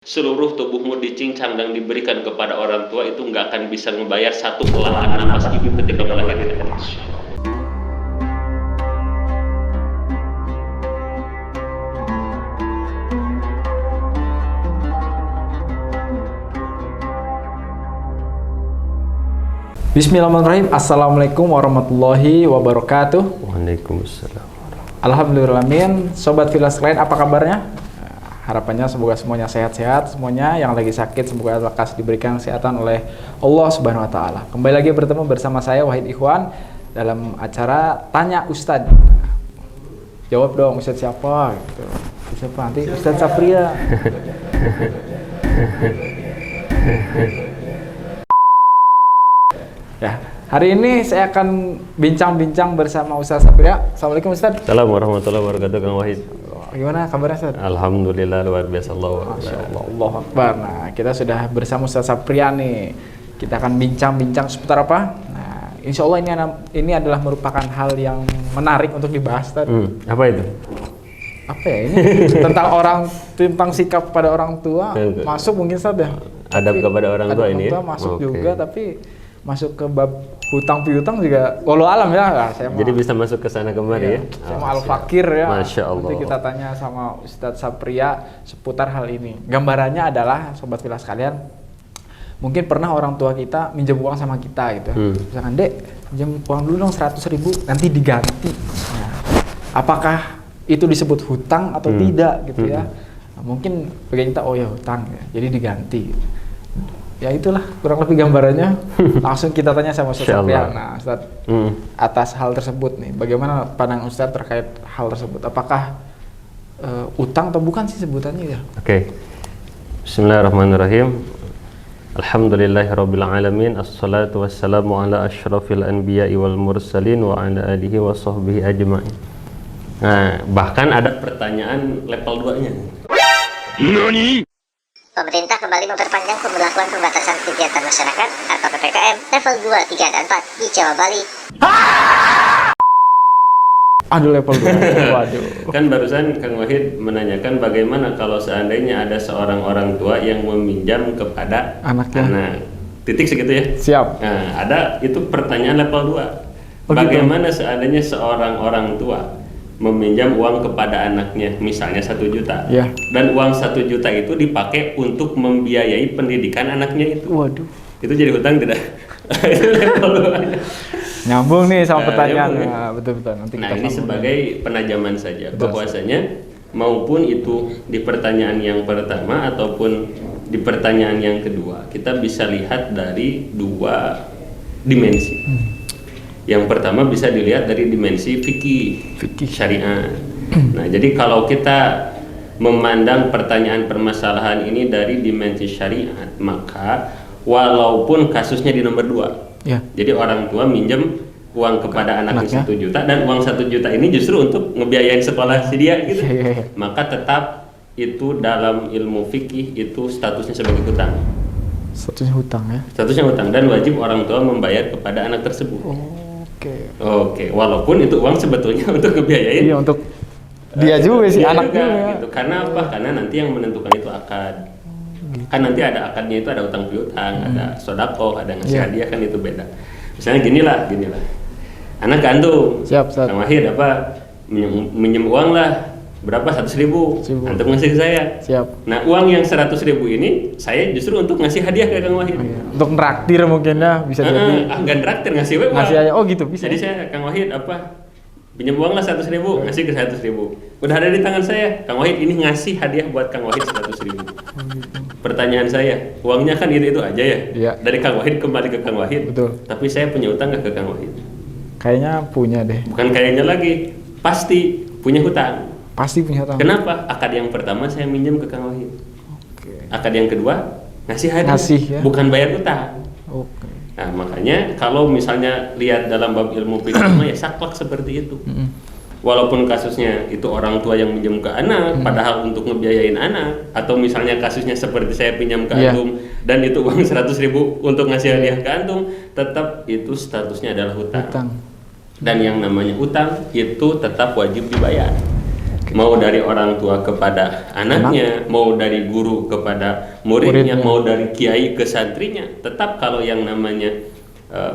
seluruh tubuhmu dicincang dan diberikan kepada orang tua, itu nggak akan bisa ngebayar satu helahan napas ibu ketika melahirkan. Bismillahirrahmanirrahim. Assalamualaikum warahmatullahi wabarakatuh. Waalaikumsalam. Alhamdulillahirrahmanirrahim. Sobat Filas lain, apa kabarnya? Harapannya semoga semuanya sehat-sehat, semuanya yang lagi sakit semoga lekas diberikan kesehatan oleh Allah Subhanahu wa taala. Kembali lagi bertemu bersama saya Wahid Ikhwan dalam acara Tanya Ustadz. Jawab dong, Ustadz siapa gitu. Siapa nanti? Ustadz Safria. Ya, hari ini saya akan bincang-bincang bersama Ustadz Safria. Assalamualaikum Ustadz. Assalamualaikum warahmatullahi wabarakatuh, Kang Wahid. Gimana kabarnya Ustadz? Alhamdulillah, luar biasa. Masya Allah, Allahu Akbar. Nah, kita sudah bersama Ustadz Safria nih. Kita akan bincang-bincang seputar apa? Nah, insya Allah ini adalah merupakan hal yang menarik untuk dibahas Ustadz. Apa itu? Apa ya ini? tentang sikap pada orang tua. Masuk mungkin Ustadz ya? Adab kepada orang tua ini ya? Masuk juga, tapi masuk ke bab hutang piutang juga walau alam ya. Nah, jadi bisa masuk ke sana kemari ya. Sama Al-Fakir ya. Masya Allah. Nanti kita tanya sama Ustadz Safria seputar hal ini. Gambarannya adalah sobat Filas kalian, mungkin pernah orang tua kita minjem uang sama kita gitu. Misalkan, "Dek, pinjam uang dulu dong 100.000, nanti diganti." Nah, apakah itu disebut hutang atau tidak gitu ya? Nah, mungkin bagi kita, oh ya hutang ya, jadi diganti. Ya itulah kurang lebih gambarannya. Langsung kita tanya sama Ustadz Safria. Nah Ustadz, atas hal tersebut nih, bagaimana pandangan Ustadz terkait hal tersebut? Apakah utang atau bukan sih sebutannya ya? Oke. Bismillahirrahmanirrahim. Alhamdulillahirabbil alamin. Assalatu wassalamu ala asyrafil anbiya'i wal mursalin wa ala alihi wa sahbihi ajma'in. Nah, bahkan ada pertanyaan level 2-nya. NANI? Pemerintah kembali memperpanjang pemberlakuan pembatasan kegiatan masyarakat atau PPKM level 2, 3, dan 4 di Jawa Bali. Aduh, level 2. Waduh. Kan barusan Kang Wahid menanyakan bagaimana kalau seandainya ada seorang orang tua yang meminjam kepada anaknya. Anak. Titik segitu ya? Siap. Nah, ada itu pertanyaan level 2. Bagaimana seandainya seorang orang tua meminjam uang kepada anaknya, misalnya 1 juta, dan uang 1 juta itu dipakai untuk membiayai pendidikan anaknya itu. Waduh. Itu jadi hutang tidak? Itu level 2. Nyambung nih sama pertanyaan. Nah, betul-betul. Nanti nah, kita ini sebagai penajaman saja, bahwasanya maupun itu di pertanyaan yang pertama ataupun di pertanyaan yang kedua, kita bisa lihat dari 2 dimensi. Yang pertama bisa dilihat dari dimensi fikih syariat. Nah, jadi kalau kita memandang pertanyaan permasalahan ini dari dimensi syariat, maka walaupun kasusnya di nomor 2, jadi orang tua minjem uang kepada anaknya 1 juta dan uang 1 juta ini justru untuk ngebiayain sekolah si dia gitu, maka tetap itu dalam ilmu fikih itu statusnya sebagai hutang. Statusnya hutang ya? Statusnya hutang dan wajib orang tua membayar kepada anak tersebut. Oke, walaupun itu uang sebetulnya untuk ngebiayain. Iya, untuk dia juga sih, anaknya. Gitu. Karena apa? Karena nanti yang menentukan itu akad. Kan nanti ada akadnya, itu ada utang piutang, ada sodako, ada ngasih hadiah, kan itu beda. Misalnya gini lah. Anak gantung. Siap. Kang Wahid minjem uang lah. Berapa? 100.000. Antum ngasih ke saya. Siap. Nah, uang yang 100.000 ini saya justru untuk ngasih hadiah ke Kang Wahid. Untuk nraktir mungkin ya, bisa jadi. Enggak nraktir, ngasih uang. Ngasih aja. Oh gitu bisa. Jadi saya Kang Wahid pinjam uang lah 100.000, ngasih ke 100.000. Udah ada di tangan saya. Kang Wahid ini ngasih hadiah buat Kang Wahid 100.000. Pertanyaan saya, uangnya kan itu aja ya? Iya. Dari Kang Wahid kembali ke Kang Wahid. Betul. Tapi saya punya utang nggak ke Kang Wahid? Kayaknya punya deh. Bukan kayaknya lagi, pasti punya hutang. Pasti punya hutang. Kenapa? Akad yang pertama saya minjem ke Kang Wahid. Akad yang kedua ngasih hadiah, ya? Bukan bayar utang. Nah, makanya kalau misalnya lihat dalam bab ilmu fikih ya saklek seperti itu. Walaupun kasusnya itu orang tua yang minjem ke anak, padahal untuk ngebiayain anak, atau misalnya kasusnya seperti saya pinjam ke antum dan itu uang 100.000 untuk ngasih hadiah ke antum, tetap itu statusnya adalah hutang. Dan yang namanya utang itu tetap wajib dibayar. Mau dari orang tua kepada anaknya, mau dari guru kepada muridnya, mau dari kiai ke santrinya, tetap kalau yang namanya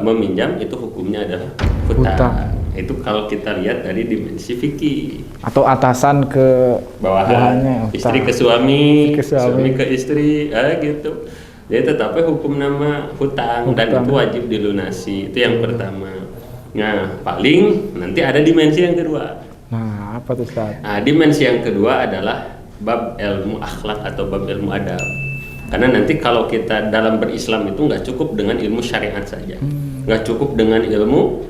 meminjam itu hukumnya adalah hutang. Itu kalau kita lihat dari dimensi fikih. Atau atasan ke bawahannya, istri ke suami, suami ke istri, gitu. Jadi tetapnya hukum nama hutang dan itu wajib dilunasi. Itu yang pertama. Nah, paling nanti ada dimensi yang kedua. Nah, apa tuh Ustaz? Nah, dimensi yang kedua adalah bab ilmu akhlak atau bab ilmu adab. Karena nanti kalau kita dalam berislam itu nggak cukup dengan ilmu syariat saja, nggak cukup dengan ilmu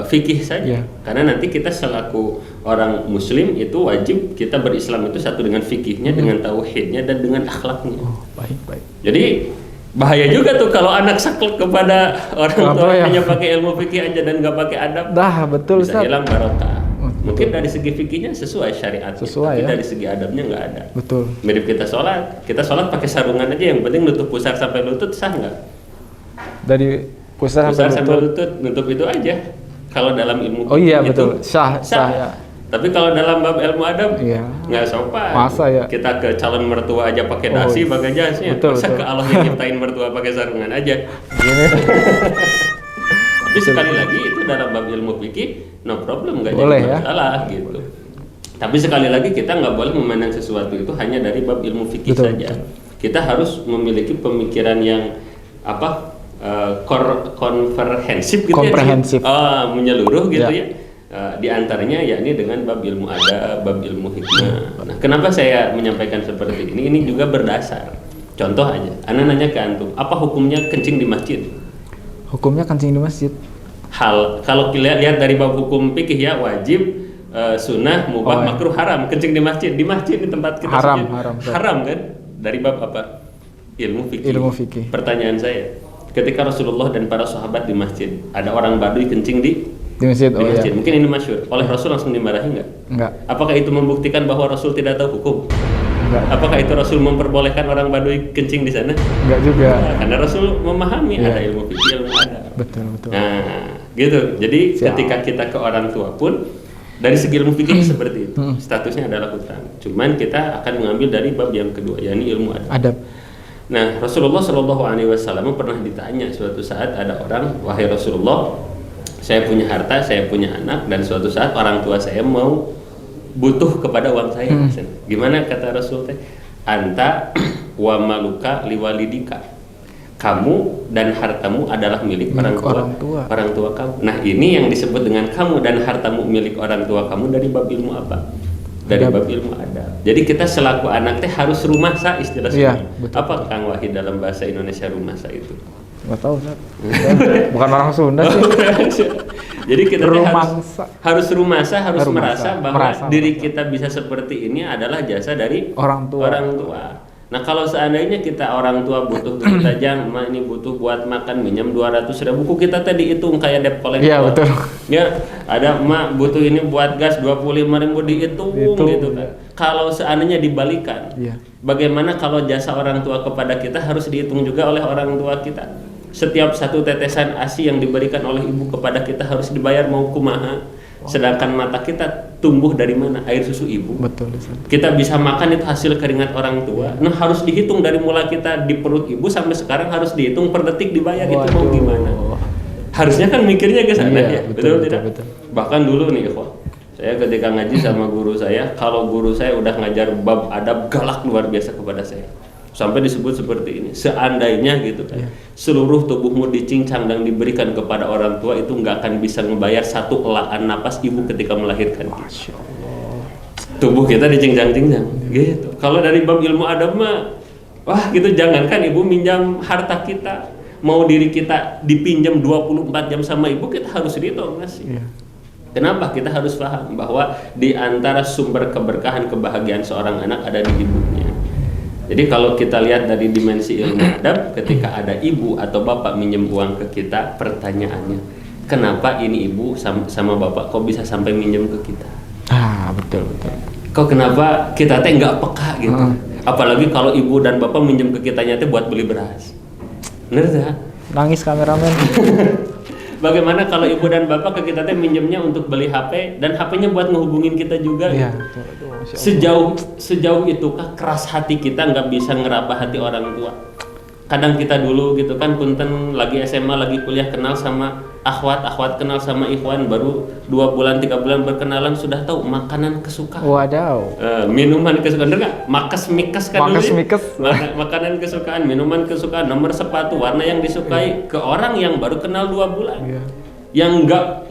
fikih saja. Karena nanti kita selaku orang muslim itu wajib kita berislam itu satu dengan fikihnya, dengan tauhidnya, dan dengan akhlaknya. Oh, baik. Jadi bahaya juga tuh kalau anak saklek kepada orang tua hanya pakai ilmu fikih aja dan nggak pakai adab. Betul bisa Ustaz. hilang barokah. Mungkin dari segi fikihnya sesuai syariat, tapi dari segi adabnya nggak ada. Betul. Mirip kita sholat pakai sarungan aja, yang penting nutup pusar sampai lutut, sah nggak? Dari pusar sampai lutut, nutup itu aja. Kalau dalam ilmu betul, sah ya. Tapi kalau dalam bab ilmu adab nggak sopan. Masa ya? Kita ke calon mertua aja pakai dasi, pakai jasnya. Masa ke Allah yang nyiptain mertua pakai sarungan aja. Tapi sekali lagi itu dalam bab ilmu fikih no problem, nggak jadi masalah gitu. Tapi sekali lagi kita nggak boleh memandang sesuatu itu hanya dari bab ilmu fikih saja. Kita harus memiliki pemikiran yang komprehensif gitu, menyeluruh gitu ya. Di antaranya yakni dengan bab ilmu adab, bab ilmu hikmah. Nah, kenapa saya menyampaikan seperti ini? Ini juga berdasar. Contoh aja, ana nanya ke antum, apa hukumnya kencing di masjid? Hukumnya kencing di masjid. Kalau lihat dari bab hukum fikih ya, wajib, sunnah, mubah, makruh, haram kencing di masjid. Di masjid di tempat kita haram kan? Dari bab apa? Ilmu fikih. Pertanyaan saya, ketika Rasulullah dan para sahabat di masjid, ada orang Baduy kencing di masjid. Mungkin ini masyhur. Oleh Rasul langsung dimarahi enggak? Apakah itu membuktikan bahwa Rasul tidak tahu hukum? Enggak. Apakah itu Rasul memperbolehkan orang Baduy kencing di sana? Enggak juga. Karena Rasul memahami ada ilmu fikih, ilmu adab. Betul. Nah, gitu. Jadi ketika kita ke orang tua pun dari segi ilmu fikih seperti itu. Statusnya adalah hutang. Cuman kita akan mengambil dari bab yang kedua, yakni ilmu adab. Nah, Rasulullah SAW pernah ditanya suatu saat ada orang, wahai Rasulullah, saya punya harta, saya punya anak, dan suatu saat orang tua saya mau butuh kepada uang saya. Gimana kata Rasul teh? Anta wa maluka liwalidika. Kamu dan hartamu adalah milik orang tua kamu. Nah, ini yang disebut dengan kamu dan hartamu milik orang tua kamu dari bab ilmu apa? Dari bab ilmu adab. Jadi kita selaku anak teh harus rumasa istilah apa Kang Wahid dalam bahasa Indonesia rumasa itu? Nggak tahu, Ustaz. Bukan orang Sunda sih. Jadi kita harus rumasa, harus merasa bahwa diri kita bisa seperti ini adalah jasa dari orang tua. Nah, kalau seandainya kita orang tua butuh duit aja, emak ini butuh buat makan minjem 200.000, buku kita tadi hitung kayak debt collector. Iya, betul. Ya, ada emak butuh ini buat gas 25.000 dihitung gitu kan. Kalau seandainya dibalikan, bagaimana kalau jasa orang tua kepada kita harus dihitung juga oleh orang tua kita? Setiap satu tetesan ASI yang diberikan oleh ibu kepada kita harus dibayar mau kumaha. Sedangkan mata kita tumbuh dari mana? Air susu ibu. Betul. Kita bisa makan itu hasil keringat orang tua. Nah, harus dihitung dari mulai kita di perut ibu sampai sekarang harus dihitung per detik dibayar. Itu mau gimana? Harusnya kan mikirnya ke sana ya. Betul tidak? Bahkan dulu nih, saya ketika ngaji sama guru saya, kalau guru saya udah ngajar bab adab galak luar biasa kepada saya. Sampai disebut seperti ini, seandainya gitu kan, seluruh tubuhmu dicincang dan diberikan kepada orang tua, itu nggak akan bisa membayar satu elaan napas ibu ketika melahirkan. Masya Allah. Tubuh kita dicincang-cincang, gitu. Kalau dari bab ilmu adab mah, wah gitu, jangankan ibu minjam harta kita, mau diri kita dipinjam 24 jam sama ibu, kita harus ridho ngasih. Kenapa? Kita harus paham bahwa di antara sumber keberkahan kebahagiaan seorang anak ada di ibunya. Jadi kalau kita lihat dari dimensi ilmu adab, ketika ada ibu atau bapak minjem uang ke kita, pertanyaannya, kenapa ini ibu sama bapak kok bisa sampai minjem ke kita? Betul. Kok kenapa kita teh nggak peka gitu? Apalagi kalau ibu dan bapak minjem ke kitanya teh buat beli beras. Bener tak? Nangis kameramen. Bagaimana kalau ibu dan bapak ke kita teh minjemnya untuk beli HP dan HP-nya buat ngehubungin kita juga? Iya, gitu. betul, betul, Masya Allah. Sejauh itukah keras hati kita nggak bisa ngeraba hati orang tua? Kadang kita dulu gitu kan, punten lagi SMA lagi kuliah kenal sama akhwat kenal sama ikhwan, baru 2 bulan 3 bulan berkenalan sudah tahu makanan kesukaan. Wadaw. Minuman kesukaan, bener nggak? Makes mikes kan dulu. Makes. Makanan kesukaan, minuman kesukaan, nomor sepatu, warna yang disukai ke orang yang baru kenal 2 bulan. Iya.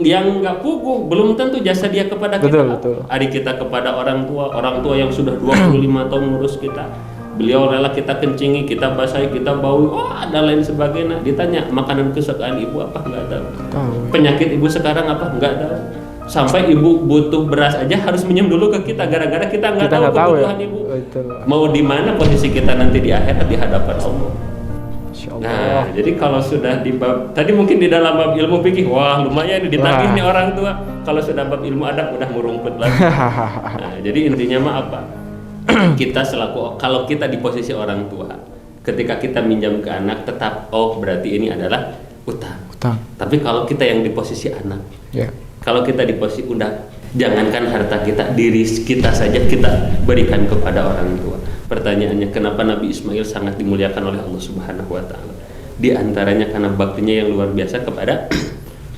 Yang nggak puguh, belum tentu jasa dia kepada kita. Betul. Adik kita kepada orang tua yang sudah 25 tahun ngurus kita. Beliau rela kita kencingi, kita basahi, kita baui, wah dan lain sebagainya. Ditanya makanan kesukaan ibu apa, nggak tahu. Penyakit ibu sekarang apa, nggak tahu. Sampai ibu butuh beras aja harus minjem dulu ke kita, gara-gara kita nggak tahu kebutuhan ibu. Betul. Mau di mana posisi kita nanti di akhirat di hadapan Allah. Masya Allah. Nah, jadi kalau sudah di bab tadi mungkin di dalam bab ilmu fikih, wah lumayan nih ditagih nih orang tua. Kalau sudah bab ilmu adab udah merumput lagi. Nah, jadi intinya mah apa? Kita selaku, kalau kita di posisi orang tua, ketika kita minjam ke anak tetap berarti ini adalah utang. Tapi kalau kita yang di posisi anak, kalau kita di posisi jangankan harta kita, diri kita saja kita berikan kepada orang tua. Pertanyaannya, kenapa Nabi Ismail sangat dimuliakan oleh Allah Subhanahu wa taala? Di antaranya karena baktinya yang luar biasa kepada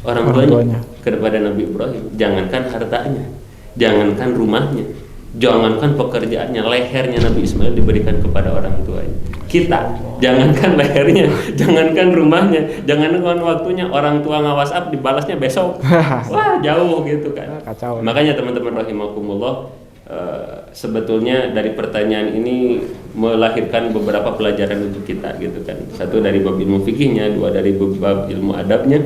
orang tuanya, kepada Nabi Ibrahim. Jangankan hartanya, jangankan rumahnya, jangankan pekerjaannya, lehernya Nabi Ismail diberikan kepada orang tuanya. Kita, jangankan lehernya, jangankan rumahnya, jangankan waktunya, orang tua nge-WhatsApp dibalasnya besok. Wah, jauh gitu kan. Kacau. Makanya teman-teman rahimakumullah, sebetulnya dari pertanyaan ini melahirkan beberapa pelajaran untuk kita gitu kan. Satu dari bab ilmu fikihnya, 2 dari bab ilmu adabnya.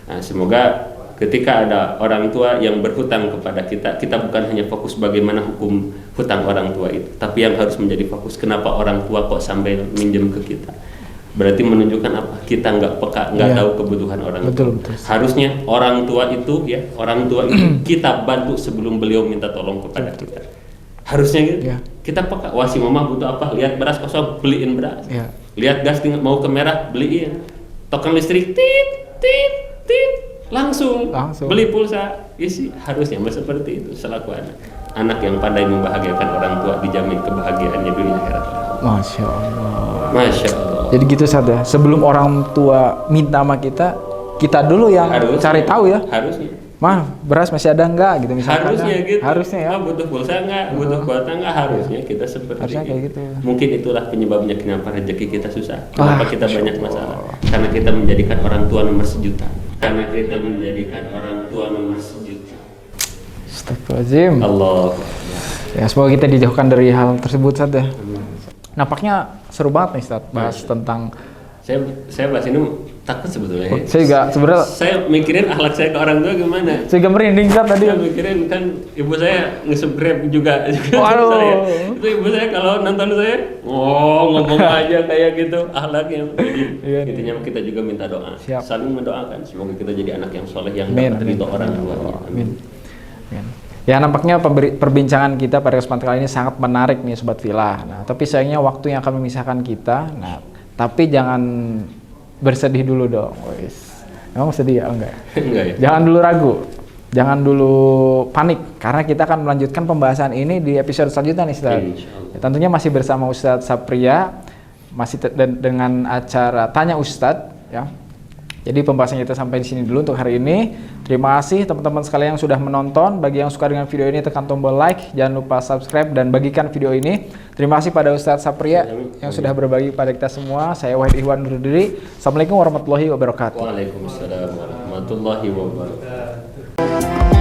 Nah, semoga ketika ada orang tua yang berhutang kepada kita, kita bukan hanya fokus bagaimana hukum hutang orang tua itu, tapi yang harus menjadi fokus kenapa orang tua kok sampai minjem ke kita. Berarti menunjukkan apa? Kita nggak peka, nggak tahu kebutuhan orang tua. Betul. Harusnya orang tua itu kita bantu sebelum beliau minta tolong kepada kita. Harusnya gitu. Kita peka. Wah, si mama butuh apa? Lihat beras kosong, beliin beras. Lihat gas mau ke merah, beliin. Token listrik, tit. Langsung beli pulsa isi. Harusnya seperti itu selaku anak yang pandai membahagiakan orang tua dijamin kebahagiaannya dunia akhirat. Masya Allah. Jadi gitu Ustaz ya, sebelum orang tua minta sama kita dulu yang cari tahu ya. Harusnya. Beras masih ada enggak gitu misalnya. Harusnya ya. Butuh pulsa enggak, butuh kuota enggak, harusnya kita seperti itu. Kayak gitu. Mungkin itulah penyebabnya kenapa rezeki kita susah. Kenapa kita banyak masalah? Karena kita menjadikan orang tua nomor sejuta. Astagfirullahaladzim. Allah. Ya, semoga kita dijauhkan dari hal tersebut Ustaz ya. Nampaknya seru banget nih Ustaz bahas tentang saya bahas ini takut sebetulnya. Saya juga sebenarnya mikirin akhlak saya ke orang tua gimana. Saya juga merinding Ustaz tadi. Saya mikirin kan ibu saya nge-subscribe juga. Waduh. Itu ibu saya kalau nonton saya, ngomong aja kayak gitu akhlaknya. Jadi intinya kita juga minta doa. Saling mendoakan semoga kita jadi anak yang soleh yang dapat ridho orang tuanya. Amin. Ya, nampaknya perbincangan kita pada kesempatan kali ini sangat menarik nih Sobat Villa. Nah, tapi sayangnya waktu yang akan memisahkan kita. Nah, tapi jangan bersedih dulu dong. Emang sedih ya? Enggak ya? Jangan dulu ragu. Jangan dulu panik. Karena kita akan melanjutkan pembahasan ini di episode selanjutnya nih Ustaz. Ya, tentunya masih bersama Ustadz Sapria. Masih dengan acara Tanya Ustadz ya. Jadi pembahasan kita sampai di sini dulu untuk hari ini. Terima kasih teman-teman sekalian yang sudah menonton. Bagi yang suka dengan video ini tekan tombol like, jangan lupa subscribe dan bagikan video ini. Terima kasih pada Ustadz Sapria yang sudah berbagi pada kita semua. Saya Wahid Ihwan undur diri. Assalamualaikum warahmatullahi wabarakatuh. Waalaikumsalam warahmatullahi wabarakatuh.